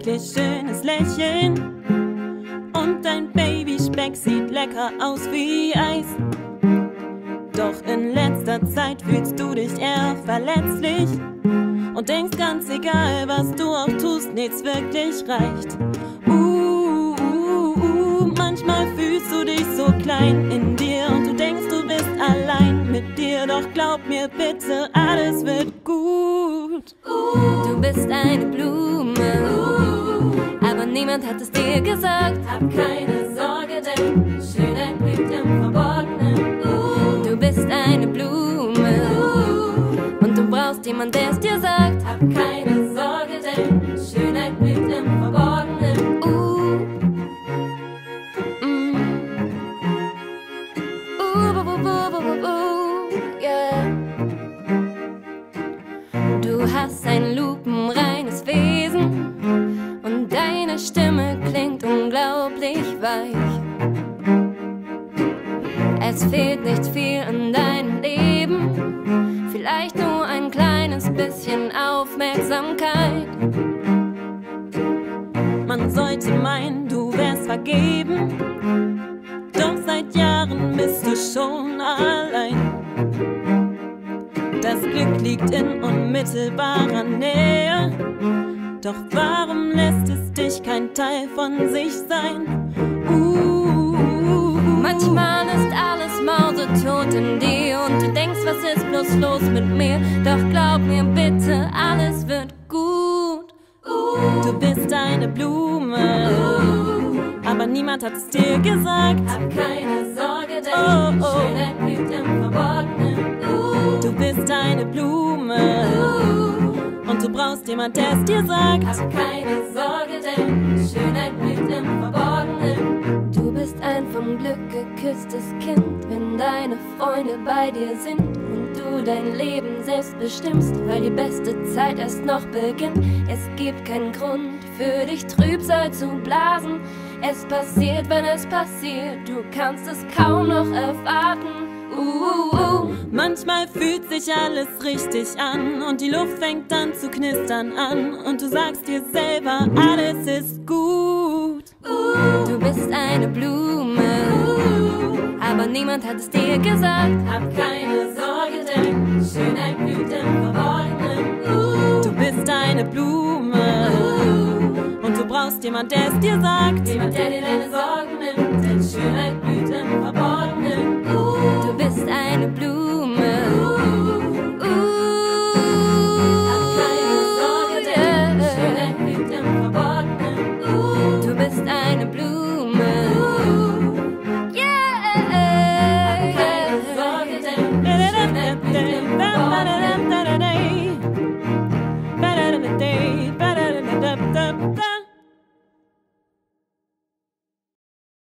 wirklich schönes Lächeln. Und dein Babyspeck sieht lecker aus wie Eis. Doch in letzter Zeit fühlst du dich eher verletzlich und denkst, ganz egal, was du auch tust, nichts wirklich reicht. Manchmal fühlst du dich so klein in dir und du denkst, du bist allein mit dir. Doch glaub mir bitte, alles wird gut. Du bist eine Blume, aber niemand hat es dir gesagt. Hab keine Sorge, denn Schönheit blüht im Verborgenen. Du bist eine Blume und du brauchst jemand, der es dir sagt. Hab keine Sorge, denn Schönheit blüht im Verborgenen. Yeah. Du hast ein lupenreines Wesen und deine Stimme klingt unglaublich weich. Es fehlt nicht viel in deinem Leben, vielleicht nur ein kleines bisschen Aufmerksamkeit. Man sollte meinen, du wärst vergeben, doch seit Jahren bist du schon allein. Das Glück liegt in unmittelbarer Nähe, doch warum lässt es dich kein Teil von sich sein? Manchmal ist alles mausetot in dir und du denkst, was ist bloß los mit mir? Doch glaub mir bitte, alles wird gut. Du bist eine Blume, aber niemand hat es dir gesagt. Hab keine Sorge, denn Schönheit blüht im Verborgenen. Du bist eine Blume und du brauchst jemand, der es dir sagt. Hab keine Sorge, denn Schönheit blüht im Verborgenen. Du bist ein vom Glück geküsstes Kind, wenn deine Freunde bei dir sind und du dein Leben selbst bestimmst, weil die beste Zeit erst noch beginnt. Es gibt keinen Grund für dich Trübsal zu blasen. Es passiert, wenn es passiert, du kannst es kaum noch erwarten. Manchmal fühlt sich alles richtig an und die Luft fängt an zu knistern an und du sagst dir selber, alles ist gut. Du bist eine Blume, aber niemand hat es dir gesagt. Hab keine Sorge, denn Schönheit blüht im Verborgenen. Du bist eine Blume und du brauchst jemand, der es dir sagt. Jemand, der dir deine Sorgen nimmt, denn Schönheit blüht im Verborgenen. Du bist eine Blume